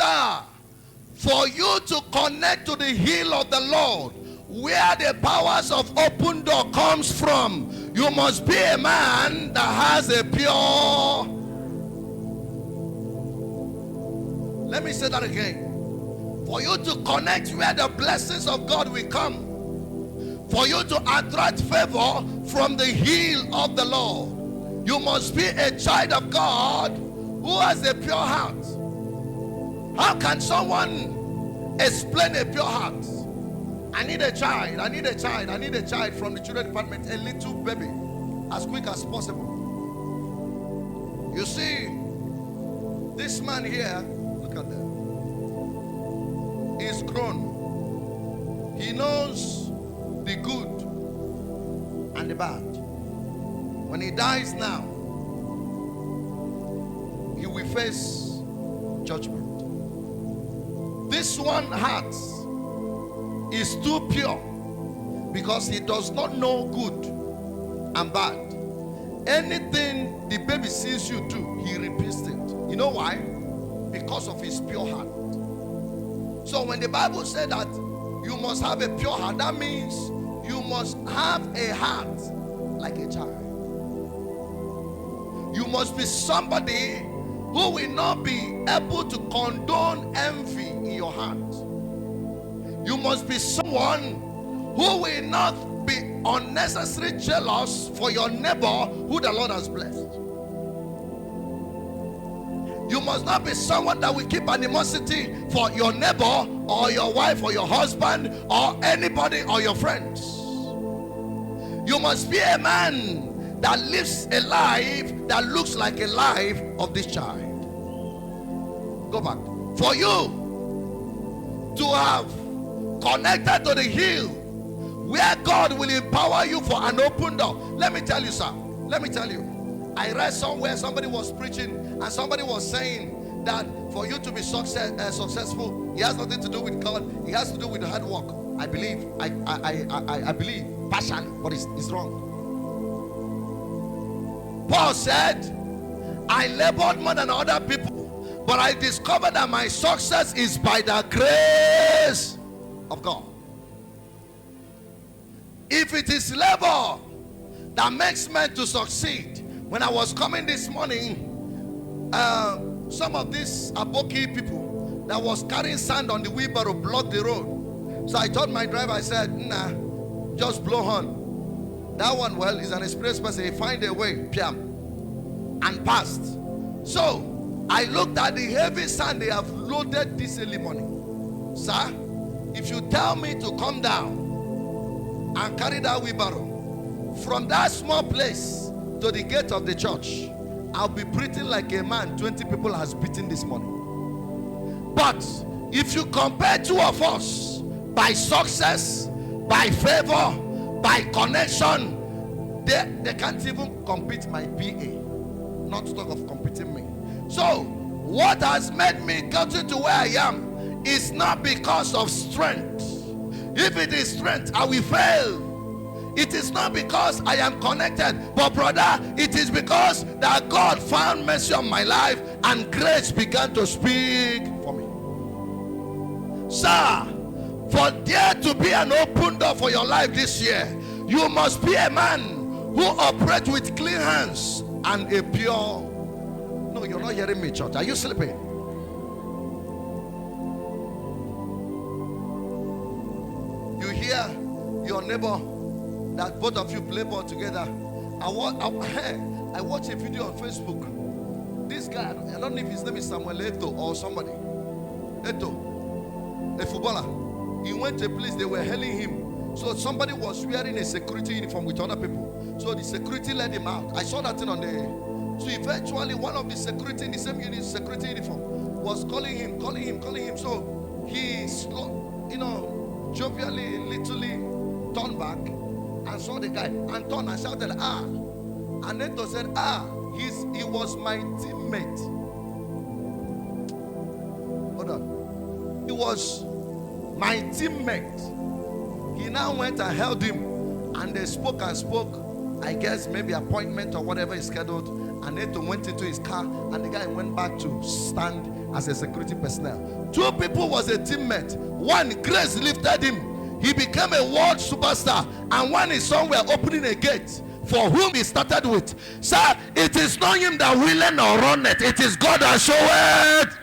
Sir, for you to connect to the hill of the Lord, where the powers of open door comes from, you must be a man that has a pure. Let me say that again. For you to connect where the blessings of God will come, for you to attract favor from the hill of the Lord, you must be a child of God who has a pure heart. How can someone explain a pure heart? I need a child, I need a child, I need a child from the children department, a little baby, as quick as possible. You see, this man here, look at that. He's grown. He knows the good and the bad. When he dies now, he will face judgment. This one heart is too pure because he does not know good and bad. Anything the baby sees you do, he repeats it. You know why? Because of his pure heart. So when the Bible said that you must have a pure heart, that means you must have a heart like a child. You must be somebody who will not be able to condone envy in your heart. You must be someone who will not be unnecessarily jealous for your neighbor who the Lord has blessed. You must not be someone that will keep animosity for your neighbor or your wife or your husband or anybody or your friends. You must be a man that lives a life that looks like a life of this child. Go back. For you to have connected to the hill where God will empower you for an open door. Let me tell you, sir. Let me tell you. I read somewhere somebody was preaching and somebody was saying that for you to be successful, it has nothing to do with God. It has to do with hard work. I believe. I believe partially, but it's wrong. Paul said, I labored more than other people, but I discovered that my success is by the grace of God. If it is labor that makes men to succeed, when I was coming this morning, some of these Aboki people that was carrying sand on the wheelbarrow blocked the road. So I told my driver, I said, nah, just blow horn. That one, well, is an experienced person. He find a way, piam, and passed. So I looked at the heavy sand they have loaded this early morning. Sir, if you tell me to come down and carry that wheelbarrow from that small place to the gate of the church, I'll be breathing like a man 20 people has beaten this morning. But if you compare two of us by success, by favor, by connection, they can't even compete my PA, not to talk of competing me. So what has made me get to where I am is not because of strength. If it is strength, I will fail. It is not because I am connected, but brother, it is because that God found mercy on my life and grace began to speak for me. Sir, for there to be an open door for your life this year, you must be a man who operates with clean hands and a pure. No, you're not hearing me, church. Are you sleeping? You hear your neighbor that both of you play ball together. I watched a video on Facebook. This guy, I don't know if his name is Samuel Eto or somebody. Eto, a footballer. He went to a place, they were hailing him. So somebody was wearing a security uniform with other people. So the security let him out. I saw that thing on the. So eventually one of the security in the same security uniform was calling him. So he, jovially, literally turned back and saw the guy and turned and shouted, ah. And Neto said, ah, he was my teammate. Hold on. He was my teammate. He now went and held him and they spoke. I guess maybe appointment or whatever is scheduled. And Neto went into his car and the guy went back to stand as a security personnel. 2 people was a teammate. 1, grace lifted him. He became a world superstar. And 1 is somewhere opening a gate for whom he started with. Sir, it is not him that willeth or runneth. It is God that showeth.